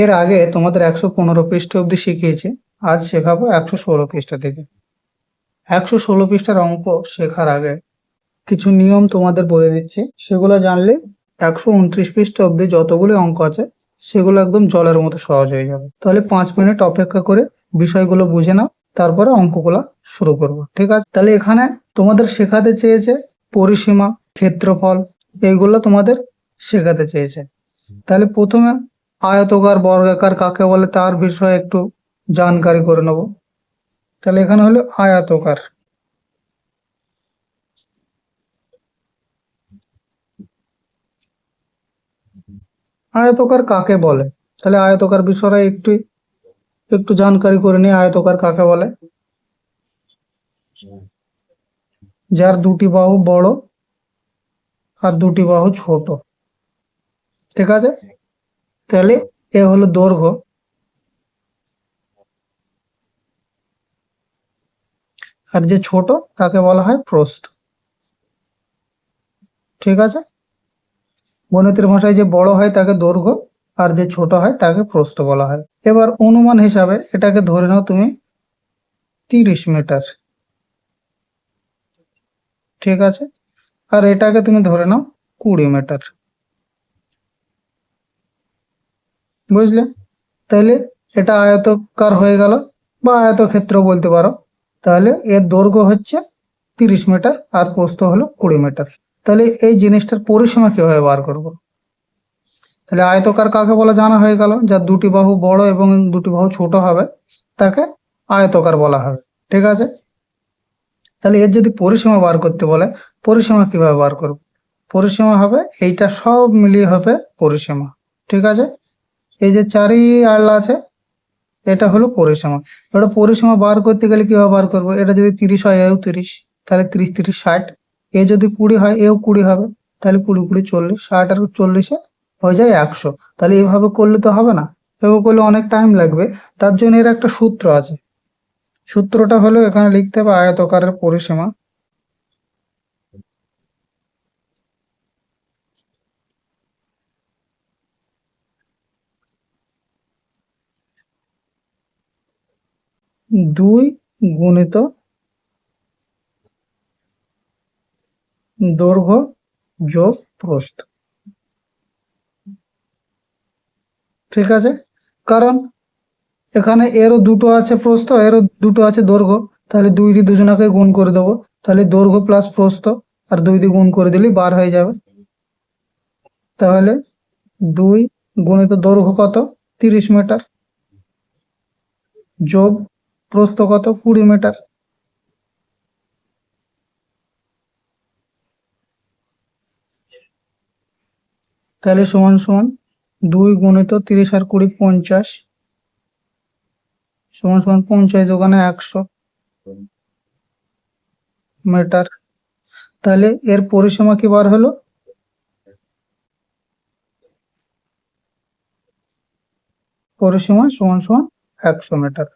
এর আগে তোমাদের 115 পৃষ্ঠা অবধি শিখিয়েছি, আজ শেখাবো 116 পৃষ্ঠা থেকে। 116 পৃষ্ঠার অঙ্ক শেখার আগে কিছু নিয়ম তোমাদের বলে দিচ্ছি, সেগুলো জানলে 129 পৃষ্ঠা অবধি যতগুলো অঙ্ক আছে সেগুলো একদম জলের মতো সহজ হয়ে যাবে। তাহলে 5 মিনিট অপেক্ষা করে বিষয়গুলো বুঝে নাও, তারপরে অঙ্কগুলো শুরু করব, ঠিক আছে? তাহলে এখানে তোমাদের শেখাতে চেয়েছে পরিসীমা, ক্ষেত্রফল, এইগুলো তোমাদের শেখাতে চেয়েছে। তাহলে প্রথমে আয়তকার বর্গাকার কাকে বলে তার বিষয়ে একটু জানকারি করে নেব। তাহলে এখানে হলো আয়তকার। আয়তকার কাকে বলে, তাহলে আয়তকার বিষয়ে একটু একটু জানকারি করে নিই। আয়তকার কাকে বলে? যার দুটি বাহু বড় আর দুটি বাহু ছোট, ঠিক আছে? তাহলে এ হলো দৈর্ঘ্য, আর যে ছোট তাকে বলা হয় প্রস্থ, ঠিক আছে? গণিতের ভাষায় যে বড় হয় তাকে দৈর্ঘ্য, আর যে ছোট হয় তাকে প্রস্থ বলা হয়। এবার অনুমান হিসাবে এটাকে ধরে নাও তুমি 30 মিটার, ঠিক আছে? আর এটাকে তুমি ধরে নাও 20 মিটার, বুঝলে? তাহলে এটা আয়তকার হয়ে গেল বা আয়তক্ষেত্র বলতে পারো। তাহলে এর দৈর্ঘ্য হচ্ছে 30 মিটার আর প্রস্থ হলো 20 মিটার। তাহলে এই জিনিসটার পরিসীমা কিভাবে বার করব? তাহলে আয়তকার কাকে বলা জানা হয়ে গেল, যার দুটি বাহু বড় এবং দুটি বাহু ছোট হবে তাকে আয়তকার বলা হবে, ঠিক আছে? তাহলে এর যদি পরিসীমা বার করতে বলে, পরিসীমা কিভাবে বার করব? পরিসীমা হবে এইটা সব মিলিয়ে হবে পরিসীমা, ঠিক আছে? এই যে চারি আড়লা আছে, এটা হলো পরিসীমা। এবার পরিসীমা বার করতে গেলে কিভাবে বার করব? এটা যদি 30 হয় এও 30, তাহলে 30 30 60। এ যদি 20 হয় এও 20 হবে, তাহলে 20 20 40, 60 আর 40-এ হয়ে যায় 100। তাহলে এইভাবে করলে তো হবে না, এভাবে করলে অনেক টাইম লাগবে। তার জন্য এর একটা সূত্র আছে। সূত্রটা হলো, এখানে লিখতে হবে আয়তকারের পরিসীমা দুই গুণিত দৈর্ঘ্য যোগ প্রস্থ, ঠিক আছে? কারণ এখানে এরও দুটো আছে প্রস্থ, এরও দুটো আছে দৈর্ঘ্য, তাহলে 2 দিয়ে দুজনাকে গুণ করে দেবো। তাহলে দৈর্ঘ্য প্লাস প্রস্থ আর 2 দিয়ে গুণ করে দিলেই বার হয়ে যাবে। তাহলে 2 গুণিত দৈর্ঘ্য কত? 30 মিটার, যোগ প্রস্থ কত? 20 মিটার। তাহলে সমান সমান 2 গুণিত 30 আর 20 50, সমান সমান 50 দোকানে 100 মিটার। তাহলে এর পরিসীমা কি বার হলো? পরিসীমা সমান সমান 100 মিটার।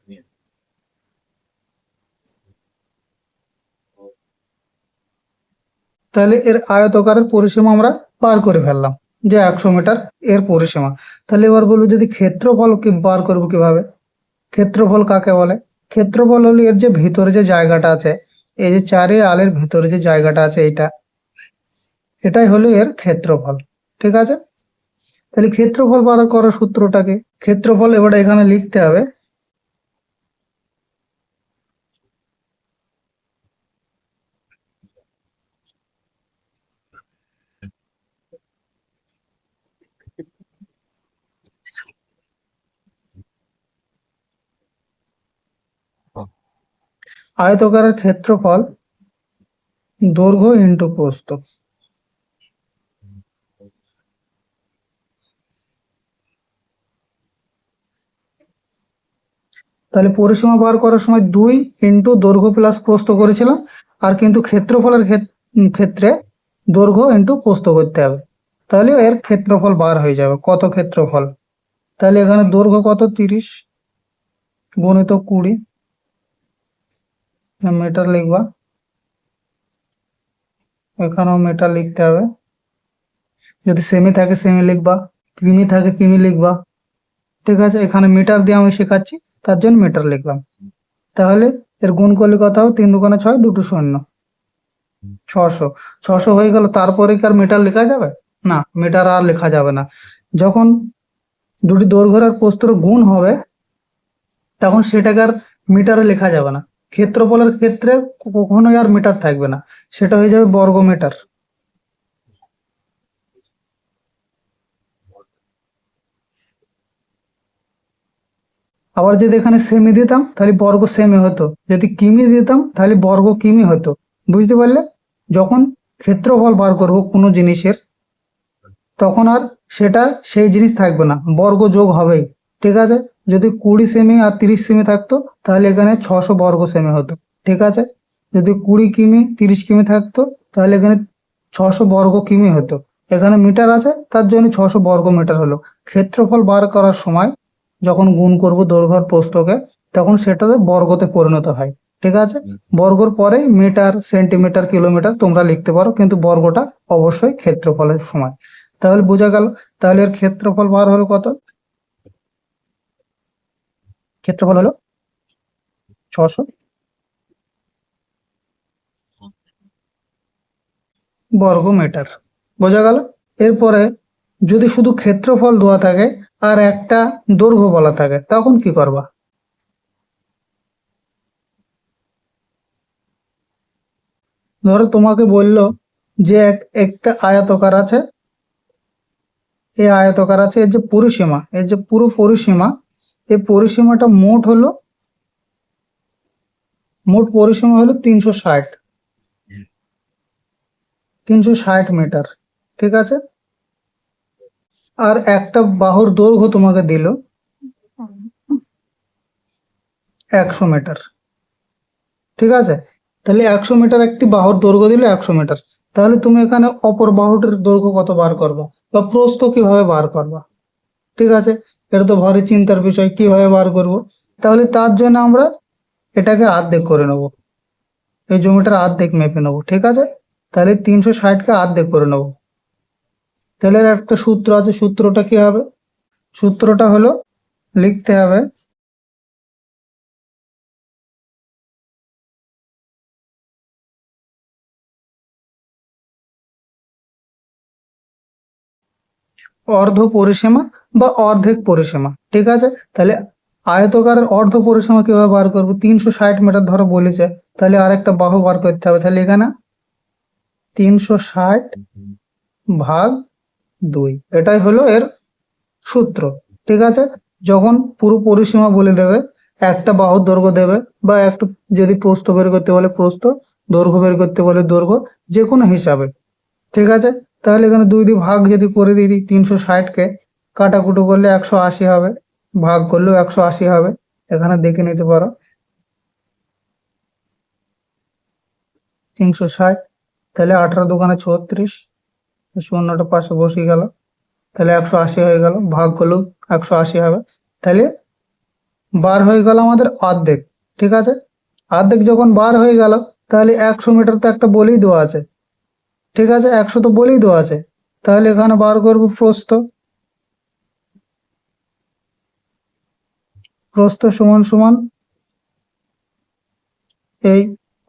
তাহলে এর আয়তকারের পরিসীমা আমরা বার করে ফেললাম, যে 100 মিটার এর পরিসীমা। তাহলে এবার বলবো যদি ক্ষেত্রফল কি বার করবো কিভাবে? ক্ষেত্রফল কাকে বলে? ক্ষেত্রফল হলো এর যে ভিতরে যে জায়গাটা আছে, এই যে চারি আলের ভিতরে যে জায়গাটা আছে এইটা, এটাই হলো এর ক্ষেত্রফল, ঠিক আছে? তাহলে ক্ষেত্রফল বার করার সূত্রটাকে, ক্ষেত্রফল এবার এখানে লিখতে হবে আয়তকারের ক্ষেত্রফল দৈর্ঘ্য ইন্টু প্রস্থ। তাহলে পরিসীমা বার করার সময় 2 ইন্টু দৈর্ঘ্য প্লাস প্রস্থ করেছিলাম, আর কিন্তু ক্ষেত্রফলের ক্ষেত্রে দৈর্ঘ্য ইন্টু প্রস্থ করতে হবে। তাহলে এর ক্ষেত্রফল বার হয়ে যাবে। কত ক্ষেত্রফল? তাহলে এখানে দৈর্ঘ্য কত? 30 গুণিত 20 মিটার লিখবা, এখানেও মিটার লিখতে হবে। যদি সেমি থাকে সেমি লিখবা, কিমি থাকে কিমি লিখবা, ঠিক আছে, এখানে মিটার দিয়ে আমি শেখাচ্ছি, তার জন্য মিটার লিখলাম। তাহলে এর গুণ করলে কত হবে? 3 দুগুণে 6, দুটো শূন্য, 600। 600 হয়ে গেল, তারপরে কি আর মিটার লেখা যাবে? না, মিটার আর লেখা যাবে না। যখন দুটি দৈর্ঘ্য আর প্রস্থের গুণ হবে তখন সেটাকে আর মিটারে লেখা যাবে না। ক্ষেত্রফলের ক্ষেত্রে কখনোই আর মিটার থাকবে না, সেটা হয়ে যাবে বর্গ মিটার। আবার যদি এখানে সেমি দিতাম তাহলে বর্গ সেমি হতো, যদি কিমি দিতাম তাহলে বর্গ কিমি হতো। বুঝতে পারলে? যখন ক্ষেত্রফল বার করবো কোনো জিনিসের, তখন আর সেটা সেই জিনিস থাকবে না, বর্গ যোগ হবেই। ঠিক আছে, যদি 20 সেমি আর 30 সেমি থাকতো তাহলে এখানে 600 বর্গ সেমি হতো। ঠিক আছে, যদি 20 কিমি 30 কিমি থাকতো তাহলে এখানে 600 বর্গ কিমি হতো। এখানে মিটার আছে তার জন্য 600 বর্গ মিটার হলো। ক্ষেত্রফল বার করার সময় যখন গুণ করব দৈর্ঘ্য আর প্রস্থকে, তখন সেটাতে বর্গতে পরিণত হয়। ঠিক আছে, বর্গর পরে মিটার, সেন্টিমিটার, কিলোমিটার তোমরা লিখতে পারো, কিন্তু বর্গটা অবশ্যই ক্ষেত্রফলের সময়। তাহলে বোঝা গেল। তাহলে এর ক্ষেত্রফল বার হলো কত? ক্ষেত্রফল হলো 600 বর্গ মিটার। বোঝা গেল? এরপরে যদি শুধু ক্ষেত্রফল দেওয়া থাকে আর একটা দৈর্ঘ্য বলা থাকে, তখন কি করবা? ধরো তোমাকে বললো যে একটা আয়তকার আছে, এই আয়তকার আছে, এর যে পরিসীমা, এর যে পুরো পরিসীমা, এই পরিসীমাটা মোট পরিসীমা হলো 360 মিটার। ঠিক আছে, আর একটা বাহুর দৈর্ঘ্য তোমাকে দিল 100 মিটার। ঠিক আছে, তাহলে 100 মিটার একটি বাহুর দৈর্ঘ্য দিল 100 মিটার। তাহলে তুমি এখানে অপর বাহুটির দৈর্ঘ্য কত বার করবা, বা প্রস্থ কিভাবে বার করবা? ঠিক আছে, এটা তো ভারী চিন্তার বিষয়, কিভাবে বার করব? তাহলে তার জন্য আমরা এটাকে অর্ধেক করে নেব, এই জমিটার অর্ধেক মেপে নেব। ঠিক আছে, তাহলে 360কে অর্ধেক করে নেব। তাহলে এর একটা সূত্র আছে, সূত্রটা কি হবে? সূত্রটা হলো, লিখতে হবে অর্ধ পরিসীমা বা অর্ধেক পরিসীমা। ঠিক আছে, তাহলে আয়তকারের অর্ধ পরিসীমা কিভাবে বার করবো? 360 মিটার ধরো বলেছে, তাহলে আরেকটা বাহু বার করতে হবে। তাহলে এখানে 360 ভাগ 2, এটাই হলো এর সূত্র। ঠিক আছে, যখন পুরো পরিসীমা বলে দেবে, একটা বাহুর দৈর্ঘ্য দেবে, বা একটু যদি প্রস্থ বের করতে বলে প্রস্থ, দৈর্ঘ্য বের করতে বলে দৈর্ঘ্য, যে কোনো হিসাবে। ঠিক আছে, তাহলে এখানে 2 দিয়ে ভাগ যদি করে দিই 360কে, কাটাকুটো করলে 180 হবে, ভাগ করলেও 180 হবে। এখানে দেখে নিতে পারো 360, তাহলে 18 দুগুণে 36, শূন্যটা পাশে বসে গেল, তাহলে 180 হয়ে গেল, ভাগ করলেও 180 হবে। তাহলে বার হয়ে গেল আমাদের অর্ধেক। ঠিক আছে, অর্ধেক যখন বার হয়ে গেল, তাহলে 100 মিটার তো একটা বলেই দেওয়া আছে। ঠিক আছে, 100 তো বলেই দেওয়া আছে, তাহলে এখানে বার করব প্রস্থ। প্রস্থ সমান সমান এই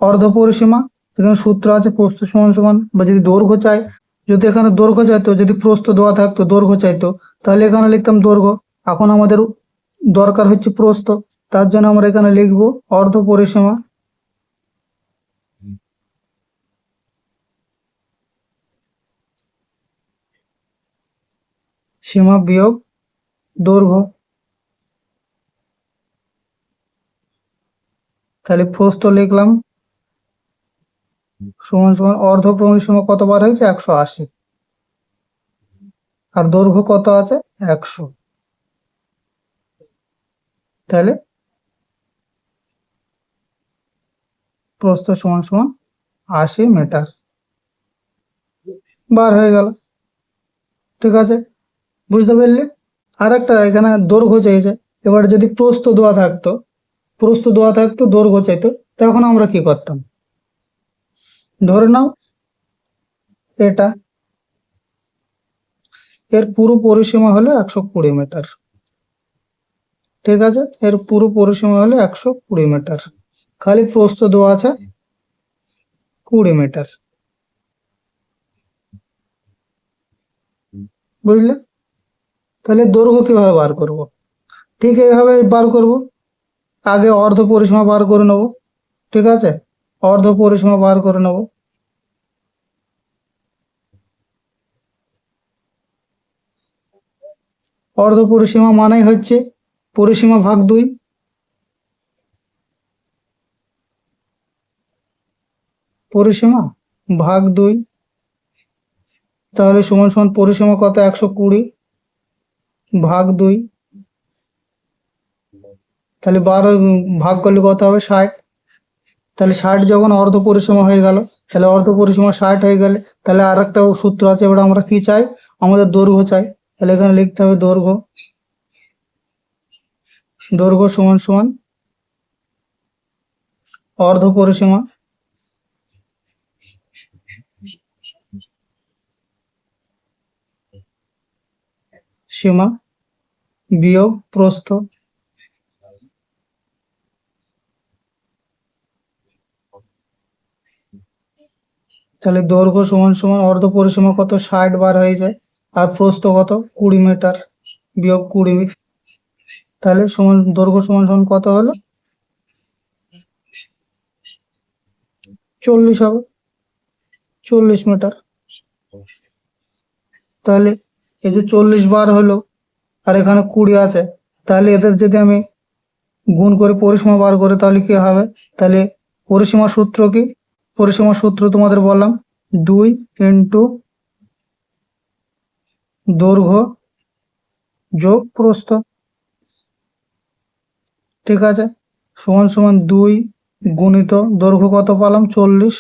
অর্ধ পরিসীমা, এখানে সূত্র আছে প্রস্থ সমান সমান, বা যদি দৈর্ঘ্য চাই, যদি এখানে দৈর্ঘ্য চাইতো, যদি প্রস্থ দেওয়া থাকতো দৈর্ঘ্য চাইতো, তাহলে এখানে লিখতাম দৈর্ঘ্য। এখন আমাদের দরকার হচ্ছে প্রস্থ, তার জন্য আমরা এখানে লিখব অর্ধ পরিসীমা সীমা বিয়োগ দৈর্ঘ্য। তাহলে প্রস্থ লিখলাম সমান সমান অর্ধ পরিসীমা কতবার হয়েছে? 180, আর দৈর্ঘ্য কত আছে? 100। তাহলে প্রস্থ সমান সমান 80 মিটার বার হয়ে গেল। ঠিক আছে, বুঝতে পারলে? আর একটা এখানে দৈর্ঘ্য চাইছে। এবার যদি প্রস্থ দেওয়া থাকতো দৈর্ঘ্য চাইতো, তখন আমরা কি করতাম? ধরে নাও এটা, এর পুরো পরিসীমা হলো 120 মিটার। ঠিক আছে, এর পুরো পরিসীমা হলো 120 মিটার, খালি প্রস্থ দেওয়া আছে 20 মিটার। বুঝলে? তাহলে দৈর্ঘ্য কিভাবে বার করব? ঠিক এইভাবে বার করব। আগে অর্ধ পরিসীমা বার করে নেব। ঠিক আছে, অর্ধ পরিসীমা বার করে নেব। অর্ধ পরিসীমা মানেই হচ্ছে পরিসীমা ভাগ 2। পরিসীমা ভাগ 2, তাহলে সমান সমান পরিসীমা কত? 120 ভাগ 2, তাহলে 12 ভাগ করলে কত হবে? 60। তাহলে 60 যখন অর্ধ পরিসীমা হয়ে গেল, তাহলে অর্ধ পরিসীমা 60 হয়ে গেলে, তাহলে আর একটা সূত্র আছে, এবার আমরা কি চাই? আমাদের দৈর্ঘ্য চাই। তাহলে এখানে লিখতে হবে দৈর্ঘ্য। দৈর্ঘ্য সমান সমান অর্ধ পরিসীমা সীমা বিয়োগ প্রস্থ। তাহলে দৈর্ঘ্য সমান সমান অর্ধ পরিসীমা কত? 60 বার হয়ে যায়, আর প্রস্থ কত? 20 মিটার বিয়োগ 20। তাহলে সমান দৈর্ঘ্য সমান সমান কত হলো? 40 হবে, 40 মিটার। তাহলে এই যে 40 বার হলো, আর এখানে 20 আছে, তাহলে এদের যদি আমি গুণ করে পরিসীমা বার করে, তাহলে কি হবে? তাহলে পরিসীমা সূত্র কি? পরিসীমা সূত্র তোমাদের বললাম, 2 ইন্টু দৈর্ঘ্য যোগ প্রস্থ। ঠিক আছে, সমান সমান 2 গুণিত দৈর্ঘ্য কত পেলাম? 40,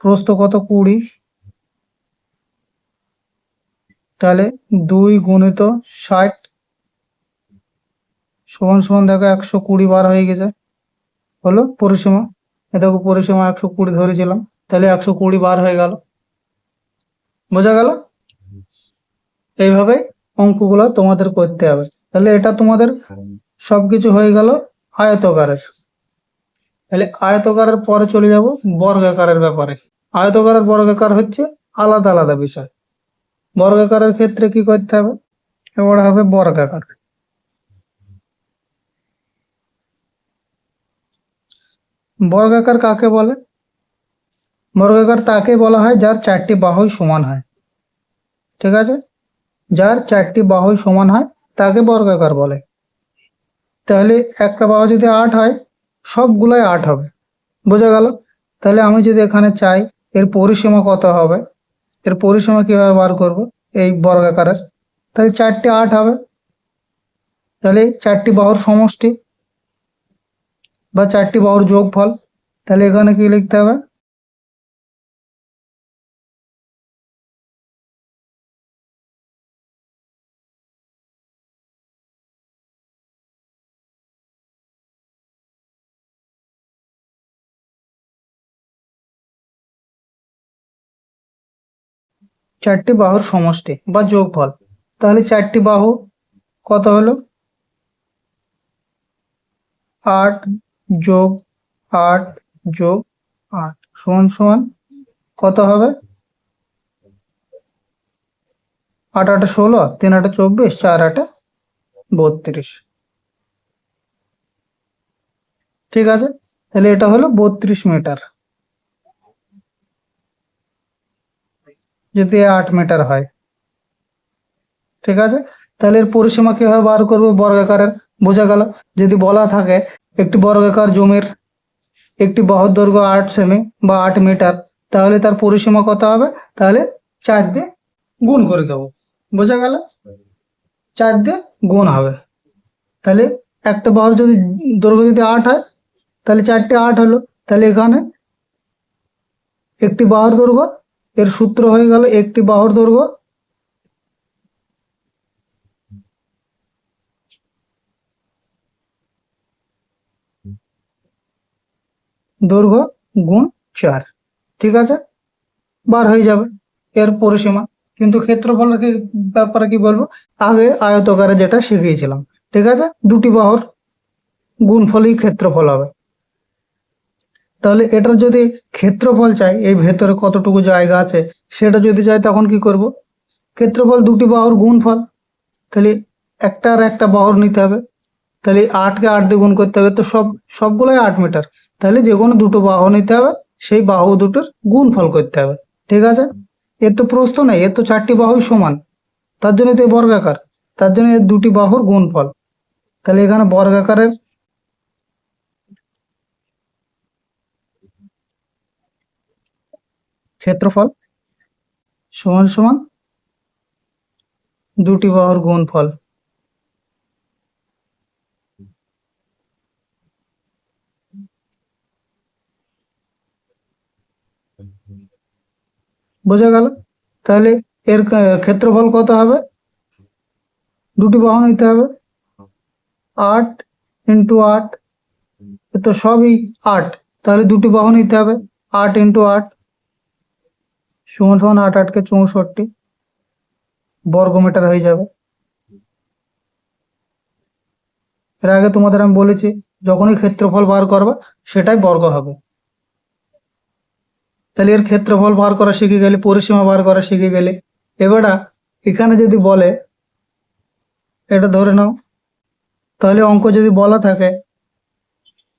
প্রস্থ কত? 20। তাহলে 2 গুণিত 60 সমান সমান দেখো 120 বার হয়ে গেছে, হলো পরিসীমা। এ দেখো পরিসীমা 120 ধরেছিলাম, তাহলে 120 বার হয়ে গেল। বোঝা গেল? এইভাবে অঙ্কগুলো তোমাদের করতে হবে। তাহলে এটা তোমাদের সবকিছু হয়ে গেল আয়তকারের। তাহলে আয়তকারের পরে চলে যাব বর্গাকারের ব্যাপারে। আয়তকার আর বর্গাকার হচ্ছে আলাদা আলাদা বিষয়। বর্গাকারের ক্ষেত্রে কি করতে হবে? এবার হবে বর্গাকার। বর্গাকার কাকে বলে? বর্গাকার তাকে বলা হয় যার 4টি বাহুই সমান হয়। ঠিক আছে, যার 4টি বাহুই সমান হয় তাকে বর্গাকার বলে। তাহলে একটা বাহু যদি 8 হয়, সবগুলাই 8 হবে। বোঝা গেল? তাহলে আমি যদি এখানে চাই এর পরিসীমা কত হবে, এর পরিসীমা কিভাবে বার করব এই বর্গাকারের? তাহলে 4টি 8 হবে, তাহলে 4টি বাহুর সমষ্টি বা 4টি বাহুর যোগফল। তাহলে এখানে কি লিখতে হবে? চারটি বাহুর সমষ্টি বা যোগফল। তাহলে 4টি বাহু কত হলো? 8 যোগ 8 যোগ 8 সমান সমান কত হবে? 8 8 16, 3 8 24, 4 8 32। ঠিক আছে, তাহলে এটা হলো 32 মিটার যদি 8 মিটার হয়। ঠিক আছে, তাহলে এর পরিসীমা কিভাবে বার করবো বর্গাকারের? বোঝা গেল? যদি বলা থাকে একটি বর্গাকার জমির একটি বাহুর দৈর্ঘ্য 8 সেমি বা 8 মিটার, তাহলে তার পরিসীমা কত হবে? তাহলে 4 দিয়ে গুণ করে দেবো। বোঝা গেল? 4 দিয়ে গুণ হবে। তাহলে একটা বাহুর যদি দৈর্ঘ্য যদি 8 হয়, তাহলে 4টে 8 হলো। তাহলে এখানে একটি বাহুর দৈর্ঘ্য, এর সূত্র হয়ে গেল একটি বাহুর দৈর্ঘ্য দৈর্ঘ্য গুণ 4। ঠিক আছে, বার হয়ে যাবে এর পরিসীমা। কিন্তু ক্ষেত্রফলের ব্যাপারে কি বলবো? আগে আয়তকারে যেটা শিখিয়েছিলাম। ঠিক আছে, দুটি বাহুর গুণফলই ক্ষেত্রফল হবে। তাহলে এটার যদি ক্ষেত্রফল চাই, এই ভেতরে কতটুকু জায়গা আছে সেটা যদি চাই, তখন কি করব, ক্ষেত্রফল দুটি বাহুর গুণফল, তাহলে একটা আর একটা বাহুর নিতে হবে, তাহলে 8কে 8 দিয়ে গুণ করতে হবে, তো সবগুলোই 8 মিটার, তাহলে যে কোনো দুটো বাহু নিতে হবে, সেই বাহু দুটোর গুণফল করতে হবে। ঠিক আছে, এর তো প্রস্থ নেই, এর তো 4টি বাহুই সমান, তার জন্য তো বর্গাকার, তার জন্য এর দুটি বাহুর গুণফল। তাহলে এখানে বর্গাকারের ক্ষেত্রফল সমান সমান দুটি বাহুর গুণফল। বোঝা গেল? তাহলে এর ক্ষেত্রফল কত হবে, দুটি বাহু নিতে হবে, 8 ইন্টু 8, এ তো সবই 8, তাহলে দুটি বাহু নিতে হবে, 8 ইন্টু 8 সমান সমান 8 8 কে 64 বর্গমিটার হয়ে যাবে। এর আগে তোমাদের আমি বলেছি, যখনই ক্ষেত্রফল বার করবে সেটাই বর্গ হবে। তাহলে এর ক্ষেত্রফল বার করা শিখে গেলে, পরিসীমা বার করা শিখে গেলে, এবারে এখানে যদি বলে, এটা ধরে নাও, তাহলে অঙ্ক যদি বলা থাকে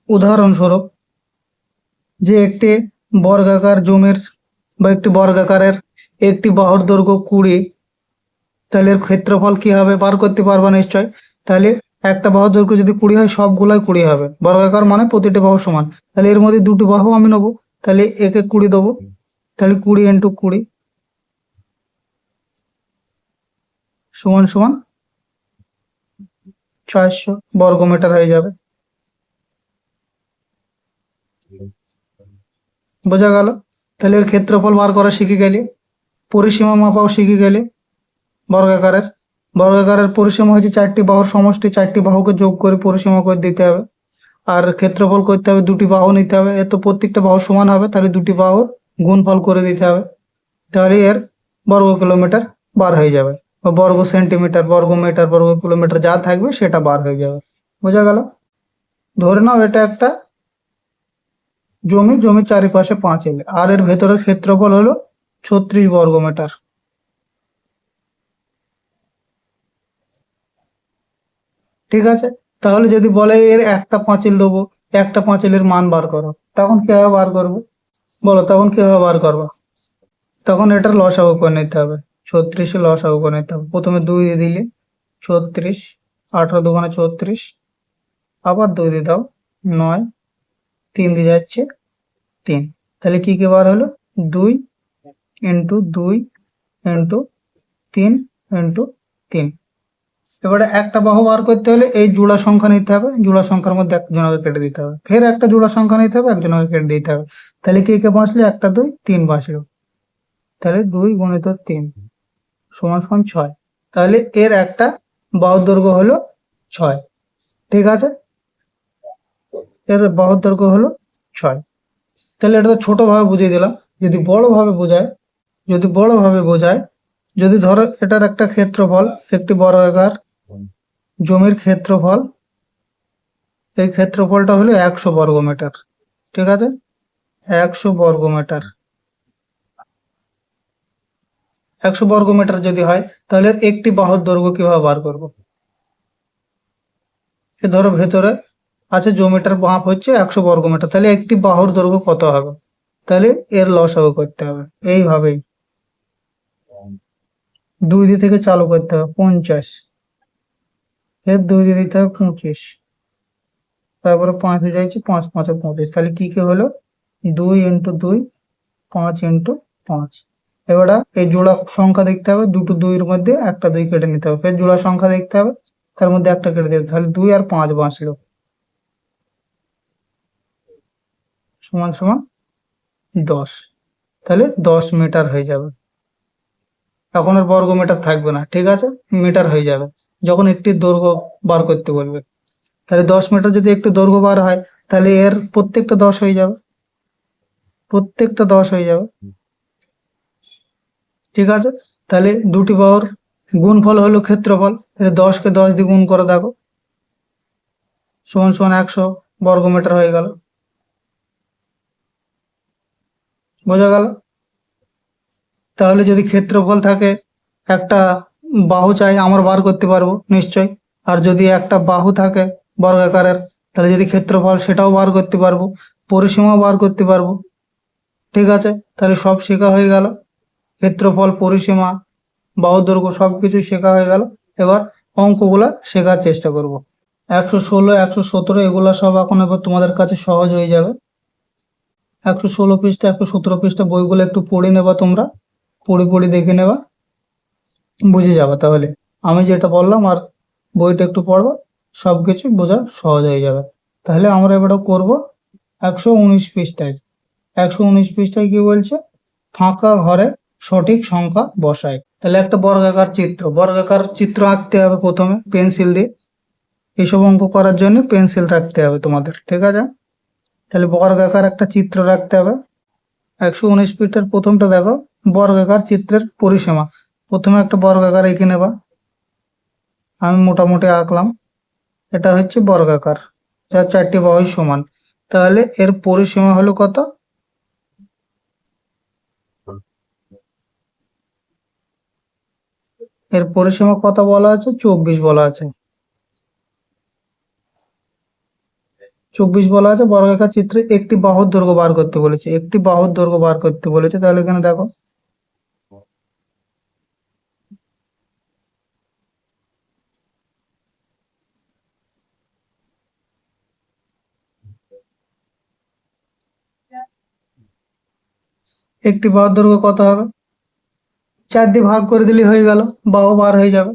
উদাহরণস্বরূপ যে একটি বর্গাকার জমির বা একটি বর্গাকারের একটি বাহুর দৈর্ঘ্য 20, তাহলে এর ক্ষেত্রফল কি হবে বার করতে পারবা নিশ্চয়। তাহলে একটা বাহুর দৈর্ঘ্য যদি 20 হয়, সবগুলাই 20 হবে, বর্গাকার মানে প্রতিটি বাহু সমান, তাহলে এর মধ্যে দুটো বাহু আমি নেবো, তাহলে একে 20 দেবো, তাহলে 20 ইন্টু 20 সমান সমান 400 বর্গমিটার হয়ে যাবে। বোঝা গেল? তাহলে এর ক্ষেত্রফল বার করা শিখে গেলে, পরিসীমা মাপাও শিখে গেলে। বর্গাকারের বর্গাকারের পরিসীমা হচ্ছে 4টি বাহুর সমষ্টি, 4টি বাহুকে যোগ করে পরিসীমা করে দিতে হবে, আর ক্ষেত্রফল করতে হবে, দুটি বাহু নিতে হবে, এর তো প্রত্যেকটা বাহু সমান হবে, তাহলে দুটি বাহুর গুণফল করে দিতে হবে, তাহলে এর বর্গ কিলোমিটার বার হয়ে যাবে, বা বর্গ সেন্টিমিটার, বর্গ মিটার, বর্গ কিলোমিটার যা থাকবে সেটা বার হয়ে যাবে। বোঝা গেল? ধরে নাও এটা একটা জমির চারিপাশে 5 এল, আর এর ভেতরের ক্ষেত্রফল হলো 36 বর্গমিটার। ঠিক আছে, তাহলে যদি বলে এর একটা পাঁচিল দেবো, একটা পাঁচিলের মান বার করো, তখন কিভাবে বার করবো বলো, তখন কিভাবে বার করবো? তখন এটার লসাগু করে নিতে হবে, 36 লসাগু করে নিতে হবে। প্রথমে 2 দিয়ে দিলে 36, 18 দুগুণে 36, আবার 2 দিয়ে দাও 9, 3 দিয়ে যাচ্ছে 3, তাহলে কি কি বার হলো, 2 ইন্টু 2 ইন্টু 3 ইন্টু 3। এবারে একটা বাহু বার করতে হলে এই জোড়া সংখ্যা নিতে হবে, জোড়া সংখ্যার মধ্যে একজনকে কেটে দিতে হবে, ফের একটা জোড়া সংখ্যা নিতে হবে, একজনকে কেটে দিতে হবে, তাহলে কে কে বাঁচলো, একটা 2 3 বাঁচলো, তাহলে 2 গুণিত 3 সমান সমান 6, তাহলে এর একটা বাহুর দৈর্ঘ্য হলো 6। ঠিক আছে, এর বাহুর দৈর্ঘ্য হলো 6। তাহলে এটা তো ছোট ভাবে বুঝিয়ে দিলাম। যদি বড় ভাবে বোঝায়, যদি ধরো এটার একটা ক্ষেত্রফল, একটি বর্গাকার জমির ক্ষেত্রফল, এই ক্ষেত্রফলটা হলো 100 বর্গমিটার। ঠিক আছে, 100 বর্গমিটার, 100 বর্গমিটার যদি হয়, তাহলে একটি বাহুর দৈর্ঘ্য কিভাবে বার করব? এ ধরো ভেতরে আছে, জমিটার মাপ হচ্ছে 100 বর্গমিটার, তাহলে একটি বাহুর দৈর্ঘ্য কত হবে, তাহলে এর লসাগু করতে হবে এইভাবেই, 2 দিয়ে থেকে চালু করতে হবে 50, এর 2 দিয়ে দিতে হবে 25, তারপরে 5 দিয়ে যাচ্ছে, 5 5 25, তাহলে কি কি হলো, 2 ইন্টু 2, 5 ইন্টু 5। এবার এই জোড়া সংখ্যা দেখতে হবে, দুটো 2 এর মধ্যে একটা 2 কেটে নিতে হবে, ফের জোড়া সংখ্যা দেখতে হবে, তার মধ্যে একটা কেটে দিতে হবে, তাহলে 2 আর 5 বাঁচলো, সমান সমান 10, তাহলে 10 মিটার হয়ে যাবে। এখন আর বর্গ মিটার থাকবে না, ঠিক আছে, মিটার হয়ে যাবে যখন একটি দৈর্ঘ্য বার করতে বলবে। তাহলে 10 মিটার যদি একটু দৈর্ঘ্য বার হয়, তাহলে এর প্রত্যেকটা 10 হয়ে যাবে, প্রত্যেকটা 10 হয়ে যাবে। ঠিক আছে, তাহলে দুটি বাহুর গুণফল হলো ক্ষেত্রফল, তাহলে 10 কে 10 দিয়ে গুণ করে দেখো, সমান সমান 100 বর্গমিটার হয়ে গেল। বোঝা গেল? তাহলে যদি ক্ষেত্রফল থাকে, একটা বাহু চাই, আমরা বার করতে পারবো নিশ্চয়। আর যদি একটা বাহু থাকে বর্গাকারের, তাহলে যদি ক্ষেত্রফল সেটাও বার করতে পারবো, পরিসীমাও বার করতে পারবো। ঠিক আছে, তাহলে সব শেখা হয়ে গেল। ক্ষেত্রফল, পরিসীমা, বাহু দৈর্ঘ্য সবকিছু শেখা হয়ে গেল। এবার অঙ্কগুলা শেখার চেষ্টা করব। 116, 117 এগুলা সব এখন এবার তোমাদের কাছে সহজ হয়ে যাবে। 116 পৃষ্ঠা, 117 পৃষ্ঠা বইগুলো একটু পড়ে নেবা, তোমরা পড়ে দেখে নেবা, বুঝে যাবে। তাহলে আমি যেটা বললাম আর বইটা একটু পড়বা, সবকিছু বোঝা সহজ হয়ে যাবে। তাহলে আমরা এবারে করব 119 পৃষ্ঠায়। 119 পৃষ্ঠায় কি বলছে? ফাঁকা ঘরে সঠিক সংখ্যা বসায়। তাহলে একটা বর্গাকার চিত্র আঁকতে হবে প্রথমে পেন্সিল দিয়ে। এইসব অঙ্ক করার জন্য পেন্সিল রাখতে হবে তোমাদের, ঠিক আছে? তাহলে বর্গাকার একটা চিত্র রাখতে হবে। 119 পৃষ্ঠার প্রথমটা দেখো, বর্গাকার চিত্রের পরিসীমা। প্রথমে একটা বর্গাকার এঁকে নেবা, আমি মোটামুটি আঁকলাম। এটা হচ্ছে বর্গাকার, যার 4টি বাহু সমান। তাহলে এর পরিসীমা হলো কত? এর পরিসীমা কত বলা আছে? 24 বলা আছে। 24 বলা আছে। বর্গাকার চিত্রে একটি বাহুর দৈর্ঘ্য বার করতে বলেছে, একটি বাহুর দৈর্ঘ্য বার করতে বলেছে। তাহলে এখানে দেখো, একটি বাহুর দৈর্ঘ্য কত হবে? 4 দিয়ে ভাগ করে দিলে হয়ে গেল, বাহু বার হয়ে যাবে।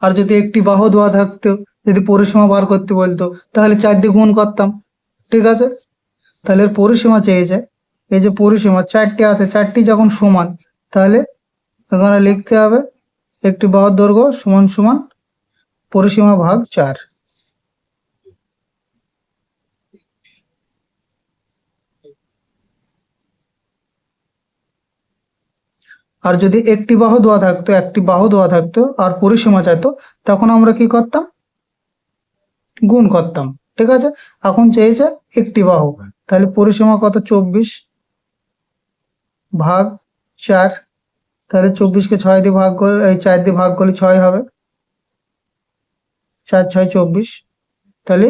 আর যদি একটি বাহু দেওয়া থাকতো, যদি পরিসীমা বার করতে বলতো, তাহলে 4 দিয়ে গুণ করতাম। ঠিক আছে, তাহলে এর পরিসীমা চেয়েছে। এই যে পরিসীমা 4টি আছে, 4টি যখন সমান, তাহলে এখানে লিখতে হবে একটি বাহুর দৈর্ঘ্য সমান সমান পরিসীমা ভাগ 4। আর যদি একটি বাহু দেওয়া থাকতো আর পরিসীমা চাইতো, তখন আমরা কি করতাম? গুণ করতাম। ঠিক আছে, এখন চেয়েছে একটি বাহু, তাহলে পরিসীমা কত? 24 ভাগ 4। তাহলে 24কে 6 দিয়ে ভাগ করে, এই 4 দিয়ে ভাগ করলে 6 হবে, 4 6 24। তাহলে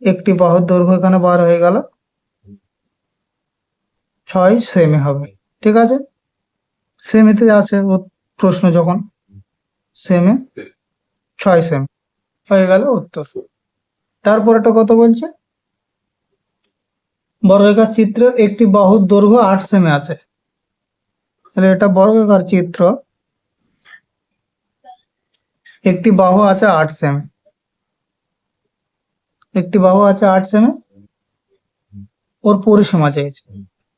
একটি বাহুর দৈর্ঘ্য এখানে বার হয়ে গেল, 6 সেমি হবে। ঠিক আছে, সেমিতে আছে প্রশ্ন যখন, সেমে 6 সেমি হয়ে গেল উত্তর। তারপরেটা কত বলছে? বর্গাকার চিত্রের একটি বাহুর দৈর্ঘ্য 8 সেমি আছে। তাহলে এটা বর্গাকার চিত্র, একটি বাহু আছে 8 সেমি, একটি বাহু আছে 8 সেমি, ওর পরিসীমা চেয়েছে।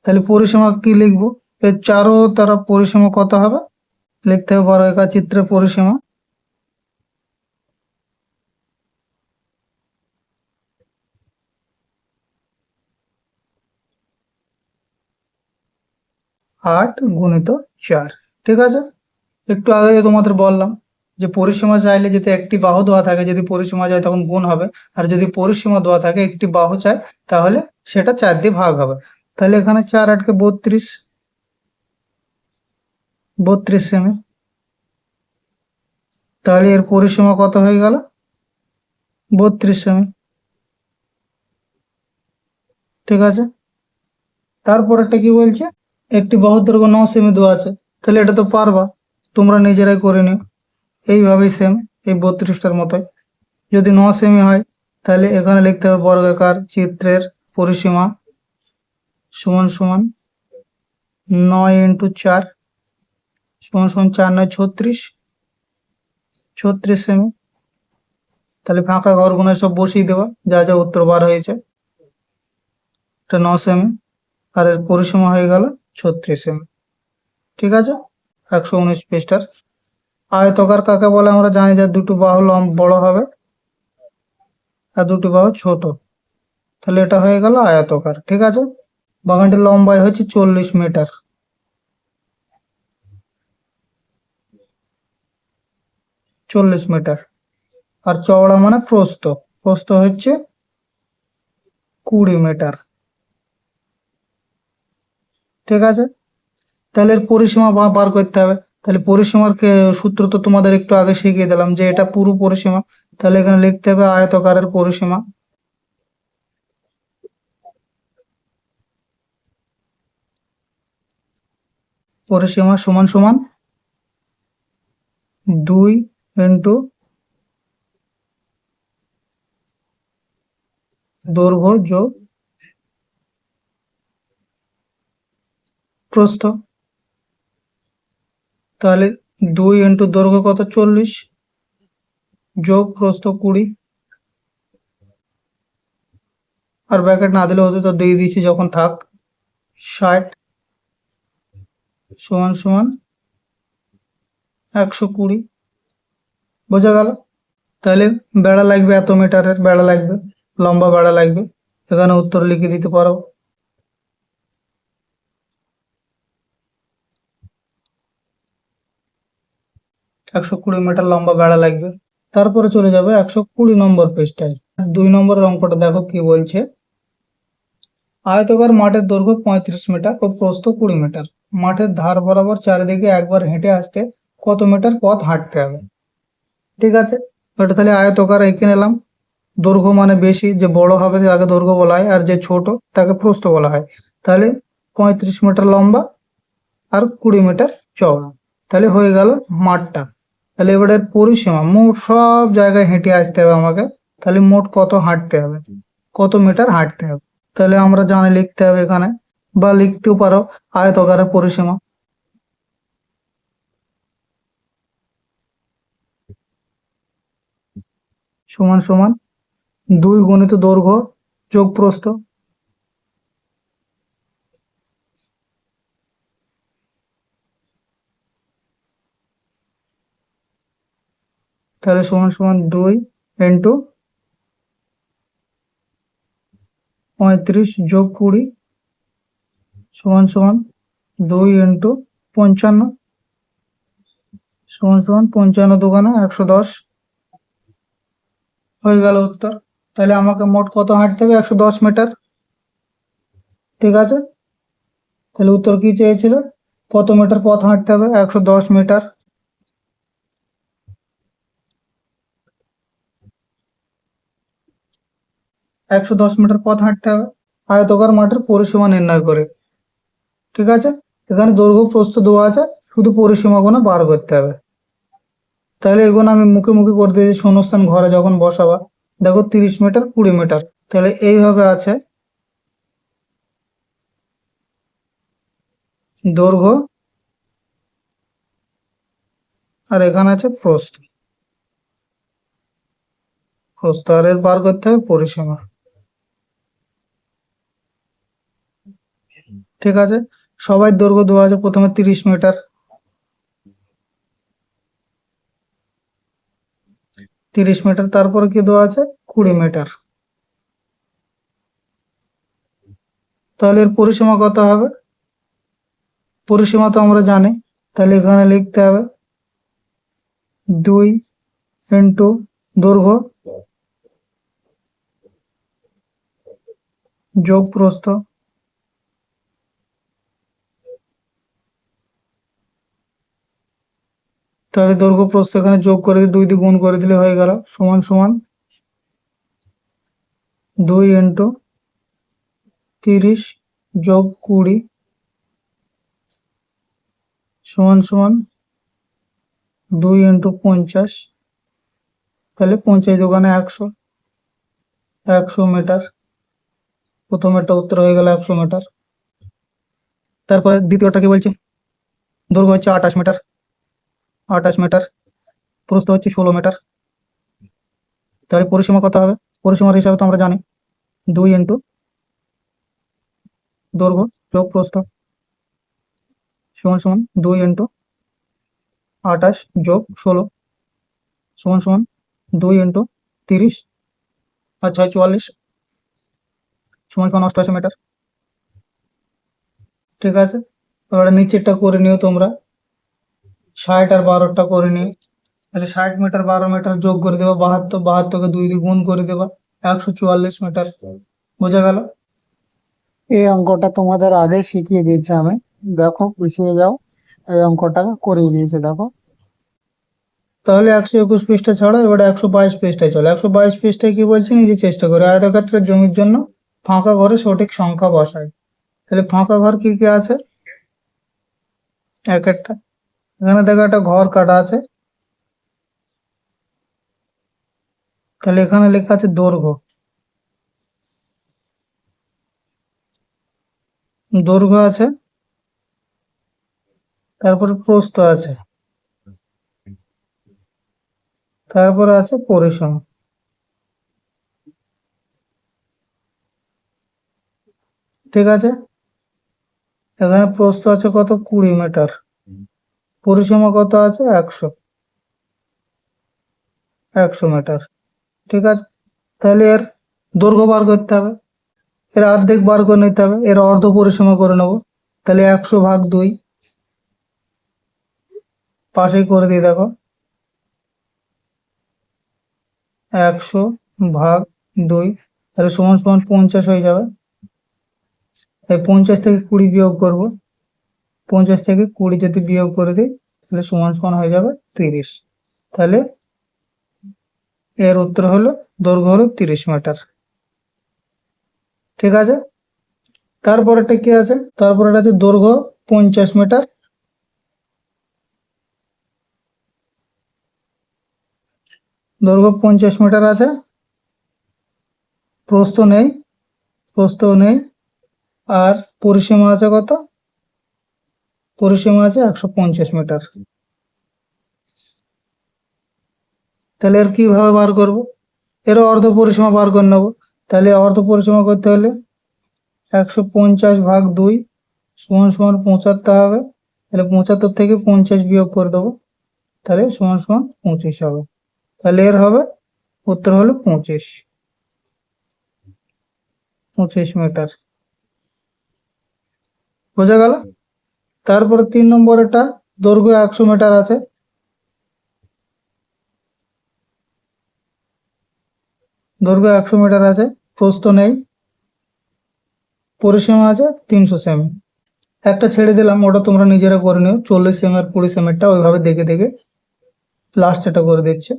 তাহলে পরিসীমা কি লিখবো? এর চারো তারা পরিসীমা কত হবে? লিখতে হবে বর্গাকার চিত্রের পরিসীমা 8 গুণিত 4। ঠিক আছে, একটু আগে তোমাদের বললাম যে পরিসীমা চাইলে যদি একটি বাহু দেওয়া থাকে, যদি পরিসীমা চাই তখন গুণ হবে। আর যদি পরিসীমা দেওয়া থাকে একটি বাহু চাই, তাহলে সেটা 4 দিয়ে ভাগ হবে। তাহলে এখানে 4 8 32, 32 সেমি। তাহলে এর পরিসীমা কত হয়ে গেল? 32 সেমি। ঠিক আছে, তারপরেরটা কি বলছে? একটি বাহুর দৈর্ঘ্য 9 সেমি দেওয়া আছে। তাহলে এটা তো পারবা, তোমরা নিজেরাই করে নিও এইভাবেই, সেম এই 32টার মতোই। যদি 9 সেমি হয়, তাহলে এখানে লিখতে হবে বর্গাকার চিত্রের পরিসীমা সমান সমান 9 ইন্টু 4 সমান সমান 4 9 36, 36 সেমি। তাহলে ফাঁকা ঘরগুলো সব বসিয়ে দেওয়া, যা যা উত্তর বার হয়েছে। এটা 9 সেমি, আর এর পরিসীমা হয়ে গেল 36 সেমি। ঠিক আছে, 119 পৃষ্ঠার। আয়তকার কাকে বলে আমরা জানি, যে দুটো বাহু বড় হবে আর দুটো বাহু ছোট। তাহলে এটা হয়ে গেল আয়তকার। ঠিক আছে, বাগানটির লম্বাই হচ্ছে 40 মিটার, 40 মিটার। আর চওড়া মানে প্রস্থ, প্রস্থ হচ্ছে 20 মিটার। ঠিক আছে, তাহলে এর পরিসীমা বার করতে হবে। তাহলে পরিসীমার সূত্র তো তোমাদের একটু আগে শিখিয়ে দিলাম যে এটা পুরো পরিসীমা। তাহলে এখানে লিখতে হবে আয়তকারের পরিসীমা। পরিসীমা সমান সমান 2 ইন্টু দৈর্ঘ্য যোগ প্রস্থ। তাহলে 2 ইন্টু দৈর্ঘ্য কত 40 যোগ প্রস্থ 20। আর ব্র্যাকেট না দিলে হতো, তো দিয়ে দিয়েছি যখন, থাক। 60 সমান সমান 120। বোঝা গেল? তাহলে বেড়া লাগবে, এত মিটারের বেড়া লাগবে, লম্বা বেড়া লাগবে। এখানে উত্তর লিখে দিতে পারো। 120 মিটার লম্বা বেড়া লাগবে। তারপরে চলে যাবে 120 নম্বর পৃষ্ঠায়। 2 নম্বরের অঙ্কটা দেখো কি বলছে। আয়তকার মাঠের দৈর্ঘ্য 35 মিটার ও প্রস্থ 20 মিটার। মাঠের ধার বরাবর চারিদিকে একবার হেঁটে আসতে কত মিটার পথ হাঁটতে হবে? ঠিক আছে, ওটা তাহলে আয়তকার এঁকে নিলাম। দৈর্ঘ্য মানে বেশি, যে বড় হবে তাকে দৈর্ঘ্য বলা হয়, আর যে ছোট তাকে প্রস্থ বলা হয়। তাহলে 35 মিটার লম্বা আর 20 মিটার চওড়া। তাহলে হয়ে গেল মাঠটা। তাহলে এবারে পরিসীমা, মোট সব জায়গায় হেঁটে আসতে হবে আমাকে। তাহলে মোট কত হাঁটতে হবে, কত মিটার হাঁটতে হবে? তাহলে আমরা জানি লিখতে হবে এখানে, বা লিখতেও পারো আয়তকারের পরিসীমা সমান সমান 2 গুণিত দৈর্ঘ্য যোগ প্রস্থ। তাহলে সমান সমান 2 ইন্টু 35 যোগ 20 সমান সমান 2 ইন্টু 55 সমান সমান 55 দুগুণে 110। হয়ে গেল উত্তর। তাহলে আমাকে মোট কত হাঁটতে হবে? 110 মিটার। ঠিক আছে, তাহলে উত্তর কি চেয়েছিল? কত মিটার পথ হাঁটতে হবে? 110 মিটার। 110 মিটার পথ হাঁটতে হবে আয়তকার মাঠের পরিসীমা নির্ণয় করে। ঠিক আছে, এখানে দৈর্ঘ্য প্রস্থ দেওয়া আছে, শুধু পরিসীমাগুলো বার করতে হবে। তাহলে এগুলো আমি মুখে মুখে করে দিয়েছি, শূন্যস্থান ঘরে যখন বসাবা। দেখো 30 মিটার 20 মিটার, তাহলে এইভাবে আছে দৈর্ঘ্য, আর এখানে আছে প্রস্থ। প্রস্থ আর এর বার করতে হবে পরিসীমা। ঠিক আছে, সবাই দৈর্ঘ্য দেওয়া আছে, প্রথমে 30 মিটার, 30 মিটার, তারপরে কি দেওয়া আছে 20 মিটার। তাহলে এর পরিসীমা কত হবে? পরিসীমা তো আমরা জানি, তাহলে এখানে লিখতে হবে 2 ইন্টু দৈর্ঘ্য যোগ প্রস্থ। তাহলে দৈর্ঘ্য প্রস্থ এখানে যোগ করে 2 দিয়ে গুণ করে দিলে হয়ে গেল, সমান সমান 2 ইন্টু 30 যোগ 20 সমান সমান 2 ইন্টু 50। তাহলে 50 দোকানে 100, 100 মিটার। প্রথমেরটা উত্তর হয়ে গেল 100 মিটার। তারপরে দ্বিতীয়টা কি বলছে? দৈর্ঘ্য হচ্ছে 28 মিটার, 28 মিটার, প্রস্থ হচ্ছে 16 মিটার। তাহলে পরিসীমা কত হবে? পরিসীমার হিসাবে তো আমরা জানি 2 ইন্টু দৈর্ঘ্য যোগ প্রস্থ সমান সমান 2 ইন্টু 28 যোগ 16 সমান সমান 2 ইন্টু 30 আর 6 44 সমান সমান 88 মিটার। ঠিক আছে, এবারে নিচেরটা করে নিও তোমরা, 60 আর 12টা করে নিও। তাহলে 60 মিটার 12 মিটার যোগ করে দেবা 72, 72কে 2 দিয়ে গুণ করে দেবা 144 মিটার। বোঝা গেল? এই অঙ্কটা তোমাদের আগে শিখিয়ে দিয়েছি আমি, দেখো পিছিয়ে যাও, এই অঙ্কটা করিয়ে দিয়েছে দেখো। তাহলে 121 পৃষ্ঠা ছাড়া এবার 122 পৃষ্ঠায় চলে। 122 পৃষ্ঠায় কি বলছে, নিজে চেষ্টা করে আয়তক্ষেত্রের জমির জন্য ফাঁকা ঘরে সঠিক সংখ্যা বসায়। তাহলে ফাঁকা ঘর কি কি আছে, এক একটা। এখানে দেখো একটা ঘর কাটা আছে, তাহলে এখানে লেখা আছে দৈর্ঘ্য। দৈর্ঘ্য আছে, তারপরে প্রস্থ আছে, তারপরে আছে পরিসীমা। ঠিক আছে, এখানে প্রস্থ আছে কত, 20 মিটার। পরিসীমা কত আছে, 100 মিটার। ঠিক আছে, তাহলে এর দৈর্ঘ্য বার করতে হবে, এর অর্ধেক বার করে নিতে হবে, এর অর্ধ পরিসীমা করে নেব। তাহলে 100/2 পাশেই করে দিয়ে দেখো, 100/2 তাহলে সমান সমান 50 হয়ে যাবে। এই 50 থেকে 20 বিয়োগ করব, 50 থেকে 20 যদি বিয়োগ করে দিই তাহলে সমান সমান হয়ে যাবে 30। তাহলে এর উত্তর হলো দৈর্ঘ্য হলো 30 মিটার। ঠিক আছে, তারপরেটা কি আছে, তারপরেটা আছে দৈর্ঘ্য 50 মিটার। দৈর্ঘ্য 50 মিটার আছে, প্রস্থ নেই, আর পরিসীমা আছে কত, পরিসীমা আছে 150 মিটার। তাহলে এর কিভাবে বার করব, এর অর্ধ পরিসীমা বার করে নেব। তাহলে অর্ধ পরিসীমা করতে হলে 150/2 সমান সমান 75 হবে। তাহলে 75 থেকে 50 বিয়োগ করে দেবো, তাহলে সমান সমান 25 হবে। তাহলে এর হবে উত্তর হলো 25 মিটার। বোঝা গেল? তারপরে 3 নম্বরেরটা দৈর্ঘ্য 100 মিটার আছে, দৈর্ঘ্য 100 মিটার আছে, প্রস্থ নেই, পরিসীমা আছে 300 সেমি। একটা ছেড়ে দিলাম, ওটা তোমরা নিজেরা করে নিও, 40 সেমি আর 20 সেমিটা ওইভাবে দেখে দেখে লাস্ট এটা করে দিচ্ছে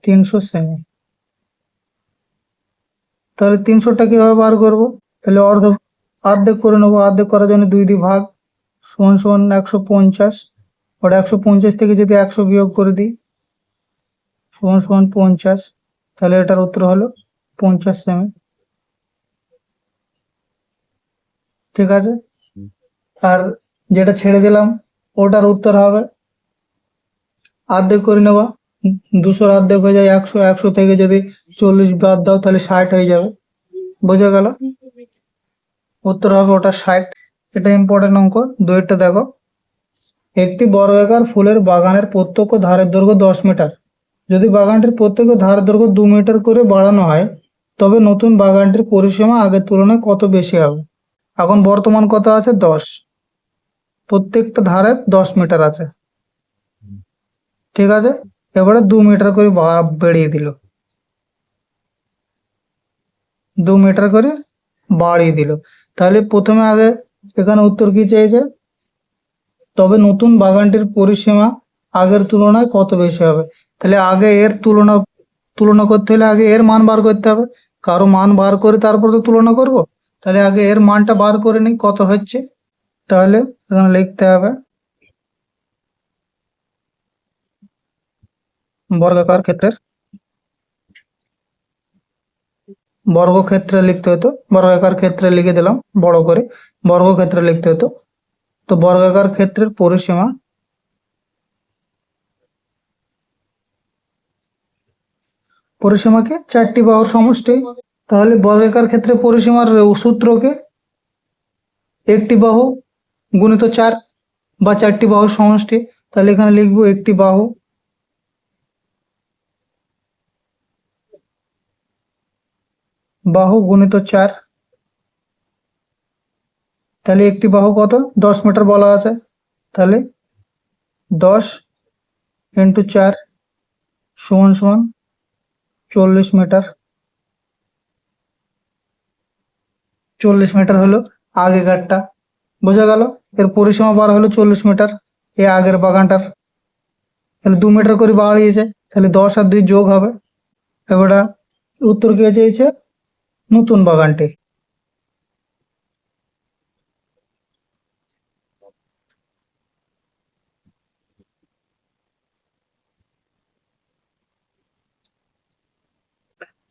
300 সেমি। তাহলে 300টা কিভাবে বার করব, তাহলে অর্ধেক করে নেবো, অর্ধেক করার জন্য 2 দিয়ে ভাগ, সমান সমান 150। ওটা 150 থেকে যদি 100 বিয়োগ করে দিই সমান সমান 50। তাহলে এটার উত্তর হলো 50 সেমি। ঠিক আছে, আর যেটা ছেড়ে দিলাম ওটার উত্তর হবে অর্ধেক করে নেওয়া, 200 অর্ধেক হয়ে যায় 100, 100 থেকে যদি 40 বাদ দাও তাহলে 60 হয়ে যাবে। বোঝা গেল? উত্তর হবে ওটা 60। এটা ইম্পর্টেন্ট অঙ্ক। দুইটা দেখো, একটি বর্গাকার ফুলের বাগানের প্রত্যেক ধারের দৈর্ঘ্য 10 মিটার। যদি বাগানটির প্রত্যেক ধারের দৈর্ঘ্য 2 মিটার করে বাড়ানো হয় তবে নতুন বাগানটির পরিসীমা আগের তুলনায় কত বেশি হবে। এখন বর্তমান কত আছে, 10, প্রত্যেকটা ধারের 10 মিটার আছে। ঠিক আছে, এবারে 2 মিটার করে বেড়িয়ে দিল, 2 মিটার করে বাড়িয়ে দিল। তাহলে প্রথমে আগে এখানে উত্তর কি চেয়েছে, তবে নতুন বাগানটির পরিসীমা আগের তুলনায় কত বেশি হবে। তাহলে আগে এর তুলনা করতে হলে আগে এর মান বার করতে হবে, কারো মান বার করে তারপর তো তুলনা করব। তাহলে আগে এর মানটা বার করে নিই কত হচ্ছে। তাহলে এখানে লিখতে হবে বর্গাকার ক্ষেত্রের, বর্গক্ষেত্রে লিখতে হতো, বর্গাকার ক্ষেত্রে লিখে দিলাম বড় করে, বর্গক্ষেত্রে লিখতে হতো। তো বর্গাকার ক্ষেত্রের পরিসীমা, পরিসীমাকে 4টি বাহুর সমষ্টি। তাহলে বর্গাকার ক্ষেত্রে পরিসীমার সূত্রকে একটি বাহু গুণিত 4 বা 4টি বাহুর সমষ্টি। তাহলে এখানে লিখবো একটি বাহু গুণিত 4। তাহলে একটি বাহু কত, 10 মিটার বলা আছে। তাহলে 10 × 4 সমান সমান 40 মিটার। 40 মিটার হলো আগেকারটা, বোঝা গেল। এর পরিসীমা বার হলো 40 মিটার, এ আগের বাগানটার। তাহলে 2 মিটার করে বাড়িয়েছে, তাহলে 10 আর 2 যোগ হবে। এবারে উত্তর কে চেয়েছে? নতুন বাগানটি।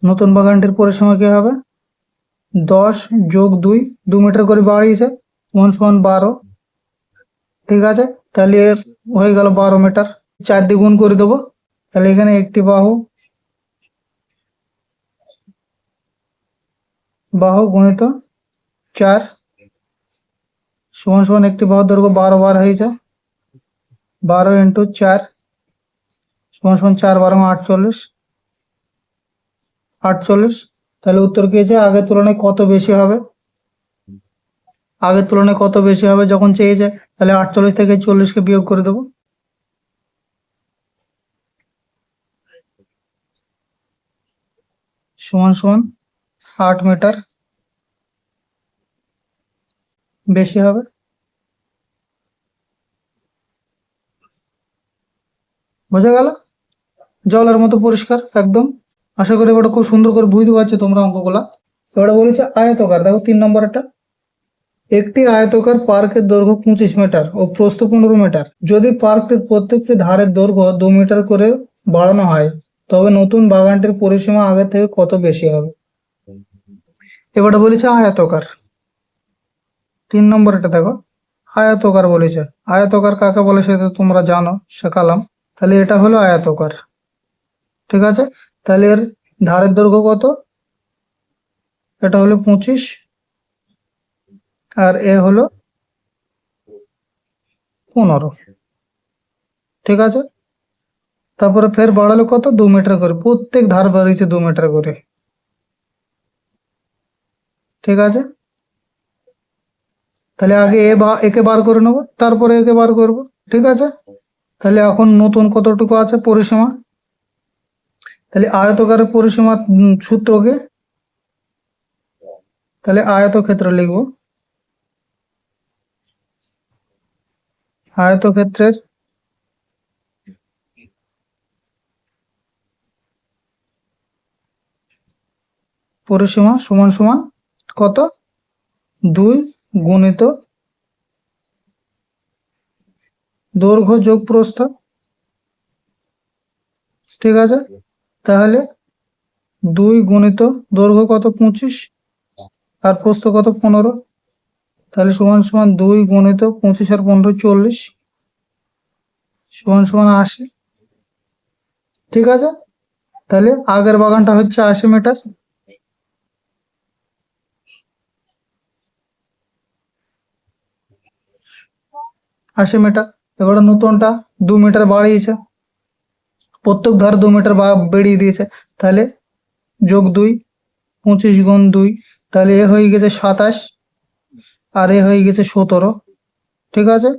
নতুন বাগানটির পরিসীমা কি হবে? 10 যোগ 2, 2 মিটার করে বাড়িয়েছে, সমান সমান 12। ঠিক আছে, তাহলে এর হয়ে গেল 12 মিটার। 4 দিয়ে গুণ করে দেবো, তাহলে এখানে একটি বাহু গুণিত 4 সমান সমান একটি বাহুর দৈর্ঘ্য 12 বার হয়েছে, 12 × 4 সমান সমান 4 × 12 = 48। 48, তাহলে উত্তর কি হয়েছে? আগের তুলনায় কত বেশি হবে? আগের তুলনায় কত বেশি হবে যখন চেয়েছে, তাহলে 48 থেকে 40কে বিয়োগ করে দেবো। সমান সমান 8 মিটার বেশি হবে। বোঝা গেল? জলের মতো পরিষ্কার একদম। আশা করি এবারে খুব সুন্দর করে বুঝতে পারছো তোমরা অঙ্কগুলা। এবারে বলেছে আয়তকার, দেখো 3 নম্বরটা। একটি আয়তকার পার্কের দৈর্ঘ্য 25 মিটার ও প্রস্থ 15 মিটার। যদি পার্কটির প্রত্যেকটি ধারের দৈর্ঘ্য 2 মিটার করে বাড়ানো হয়, তবে নতুন বাগানটির পরিসীমা আগের থেকে কত বেশি হবে? এবারে বলেছে আয়তকার। 3 নম্বরটা দেখো, আয়তকার বলেছে। আয়তকার কাকে বলে সেটা তোমরা জানো, শেখালাম। তাহলে এটা হলো আয়তকার। ঠিক আছে, তাহলে এর ধারের দৈর্ঘ্য কত? এটা হলো 25, আর এ হলো 15। ঠিক আছে, তারপরে ফের বাড়ালো কত? 2 মিটার করে, প্রত্যেক ধার বাড়িয়েছে 2 মিটার করে। ঠিক আছে, তাহলে আগে একে বার করে নেবো, তারপরে একে বার করব। ঠিক আছে, তাহলে এখন নতুন কতটুকু আছে পরিসীমা? তাহলে আয়তকারের পরিসীমার সূত্রকে, তাহলে আয়তক্ষেত্র লিখব। আয়তক্ষেত্রের পরিসীমা সমান সমান কত? 2 গুণিত দৈর্ঘ্য যোগ প্রস্থ। ঠিক আছে, তাহলে 2 গুণিত দৈর্ঘ্য কত? 25, আর প্রস্থ কত? 15। তাহলে সমান সমান 2 গুণিত 25 আর 15 40, সমান সমান 80। ঠিক আছে, তাহলে আগের বাগানটা হচ্ছে 80 মিটার। 80 মিটার। এবারে নতুনটা 2 মিটার বাড়িয়েছে, প্রত্যেক ধার 2 মিটার বেড়িয়ে দিয়েছে। তাহলে যোগ 2, 25 গুণ 2, তাহলে এ হয়ে গেছে 27, আর এ হয়ে গেছে 17। ঠিক আছে,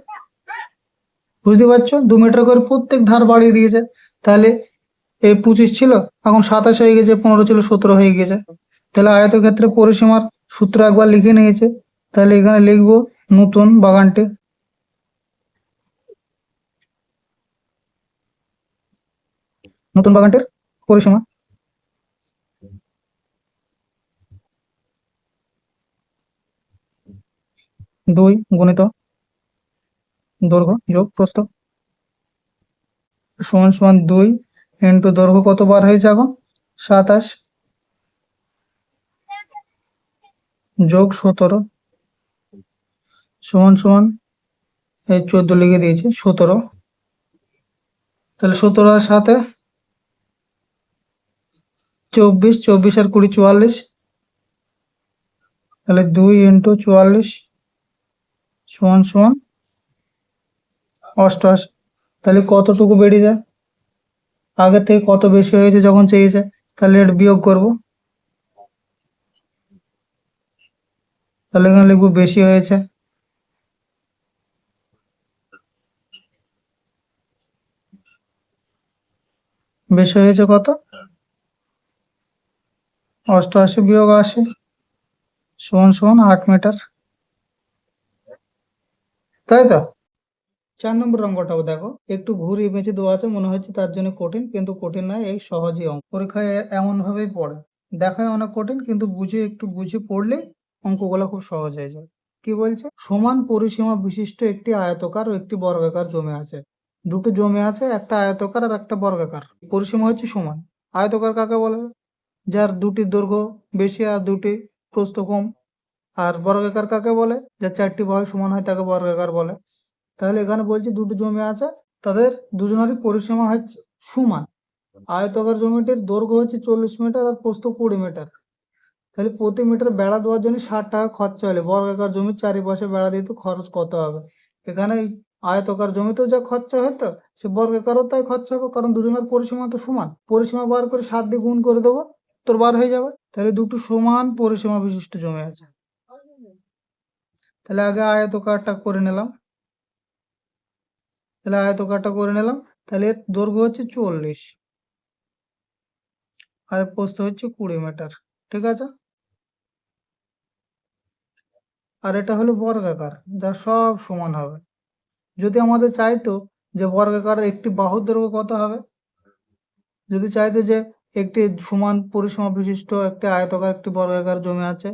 বুঝতে পারছো? 2 মিটার করে প্রত্যেক ধার বাড়িয়ে দিয়েছে। তাহলে এই 25 ছিল, এখন 27 হয়ে গেছে, 15 ছিল, 17 হয়ে গেছে। তাহলে আয়তক্ষেত্রে পরিসীমার সূত্র একবার লিখে নিয়েছে। তাহলে এখানে লিখবো নতুন বাগানটি। নতুন বাগানটির পরিসীমা 2 গুণিত দৈর্ঘ্য যোগ প্রস্থ সমান সমান 2 ইন্টু দৈর্ঘ্য কত বার হয়েছে এখন? 27 যোগ 17 সমান সমান, এই 14 লিখে দিয়েছি, 17। তাহলে 17 আর 7 24, 24 আর 20 44। তাহলে 2 ইন্টু 44 সমান সমান 88। তাহলে কতটুকু বেড়ে যায়? আগের থেকে কত বেশি হয়েছে যখন চেয়েছে, তাহলে এটা বিয়োগ করব। তাহলে এখানে লিখবো বেশি হয়েছে। বেশি হয়েছে কত? 88 বিয়োগ 80 সমান সমান 8 মিটার, তাই তো? 4 নম্বর অঙ্কটাও দেখো, একটু ঘুরিয়ে পেঁচে দেওয়া আছে, মনে হচ্ছে তার জন্য কঠিন, কিন্তু কঠিন নয়, এই সহজই অঙ্ক। পরীক্ষায় এমন ভাবেই পড়ে, দেখায় অনেক কঠিন, কিন্তু একটু বুঝে পড়লেই অঙ্কগুলো খুব সহজ হয়ে যায়। কি বলছে? সমান পরিসীমা বিশিষ্ট একটি আয়তকার ও একটি বর্গাকার জমি আছে। দুটো জমি আছে, একটা আয়তকার আর একটা বর্গাকার। পরিসীমা হচ্ছে সমান। আয়তকার কাকে বলে? যার দুটি দৈর্ঘ্য বেশি আর দুটি প্রস্থ কম। আর বর্গাকার কাকে বলে? যার চারটি বাহু সমান হয় তাকে বর্গাকার বলে। তাহলে এখানে বলছি দুটো জমি আছে, তাদের দুজনেরই পরিসীমা হচ্ছে সমান। আয়তকার জমিটির দৈর্ঘ্য হচ্ছে 40 মিটার আর প্রস্থ 20 মিটার। তাহলে প্রতি মিটার বেড়া দেওয়ার জন্য 60 টাকা খরচা হলে বর্গাকার জমির চারিপাশে বেড়া দিতে খরচ কত হবে? এখানে আয়তকার জমিতেও যা খরচা হতো, সে বর্গাকারও তাই খরচা হবে, কারণ দুজনের পরিসীমা তো সমান। পরিসীমা বার করে 7 দিয়ে গুণ করে দেবো, তোর বার হয়ে যাবে। তাহলে দুটো সমান পরিসীমা বিশিষ্ট জমি আছে। তাহলে আগে আয়তকারটা করে নিলাম। তাহলে এর দৈর্ঘ্য হচ্ছে 40 আর প্রস্থ হচ্ছে 20 মিটার, ঠিক আছে? আর এটা হলো বর্গাকার, যা সব সমান হবে। যদি আমাদের চাইতো যে বর্গাকার একটি বাহুর দৈর্ঘ্য কত হবে, যদি চাইতো যে একটি সমান পরিসীমা বিশিষ্ট একটি আয়তকার একটি বর্গাকার জমি আছে,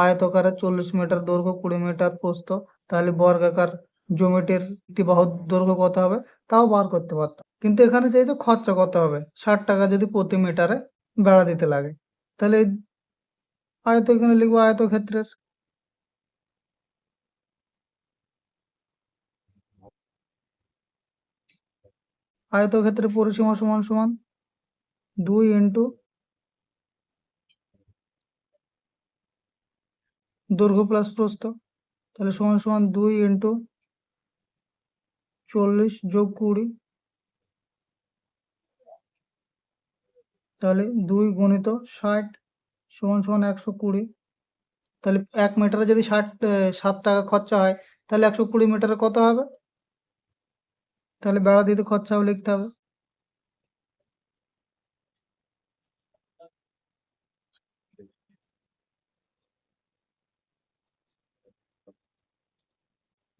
আয়তকারের 40 মিটার দৈর্ঘ্য 20 মিটার প্রস্থ, তাহলে বর্গাকার জমিটির একটি বাহুর দৈর্ঘ্য কত হবে তাও বার করতে পারতাম। কিন্তু এখানে চাইছে খরচা কত হবে, 60 টাকা যদি প্রতি মিটারে বেড়া দিতে লাগে। তাহলে আয়ত এখানে লিখবো আয়তক্ষেত্রের। আয়তক্ষেত্রের পরিসীমা সমান সমান 2 ইন্টু দৈর্ঘ্য প্লাস প্রস্থ, তাহলে সমান সমান 2 ইন্টু 40 যোগ 20, তাহলে 2 গুণিত 60 সমান সমান 120। তাহলে 1 মিটারে যদি 7 টাকা খরচা হয়, তাহলে 120 মিটারে কত হবে? তাহলে বেড়া দিতে খরচাও লিখতে হবে।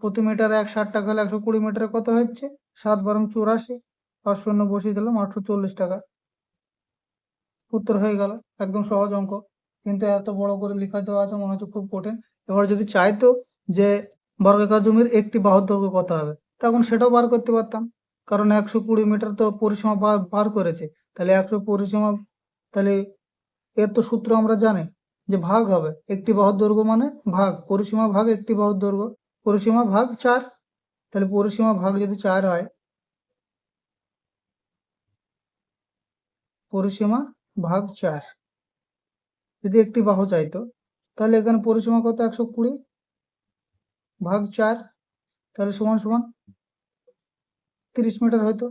প্রতি মিটারে 60 টাকা হলে 120 মিটারে কত হচ্ছে? 7 বারং 84, আর শূন্য বসিয়ে দিলাম, 840 টাকা। উত্তর হয়ে গেল। একদম সহজ অঙ্ক, কিন্তু এত বড় করে লেখা দেওয়া আছে, মনে হচ্ছে খুব কঠিন। এবার যদি চাইতো যে বর্গাকার জমির একটি বাহুর দৈর্ঘ্য কত হবে, তখন সেটাও বার করতে পারতাম, কারণ 120 মিটার তো পরিসীমা বার করেছে। তাহলে 100 পরিসীমা, তাহলে এর তো সূত্র আমরা জানি যে ভাগ হবে, একটি বাহুর দৈর্ঘ্য মানে ভাগ, পরিসীমা ভাগ একটি বাহুর দৈর্ঘ্য, পরিসীমা ভাগ 4। তাহলে পরিসীমা ভাগ যদি 4 হয়, পরিসীমা ভাগ 4 যদি একটি বাহু চাইতো, তাহলে এখানে পরিসীমা কত? 120 ভাগ 4, তাহলে সমান সমান 30 মিটার হয়তো।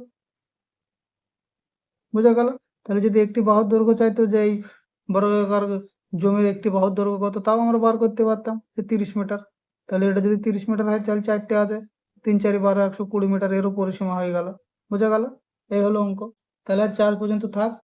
বোঝা গেল? তাহলে যদি একটি বাহুর দৈর্ঘ্য চাইতো যে এই বর্গাকার জমির একটি বাহুর দৈর্ঘ্য কত, তাও আমরা বার করতে পারতাম যে 30 মিটার। তাহলে এটা যদি 30 মিটার হয়, তাহলে 4টে আছে, 3 4 12 120 মিটার, এরও পরিসীমা হয়ে গেল। বোঝা গেল? এই হলো অঙ্ক। তাহলে আজ 4 পর্যন্ত থাক।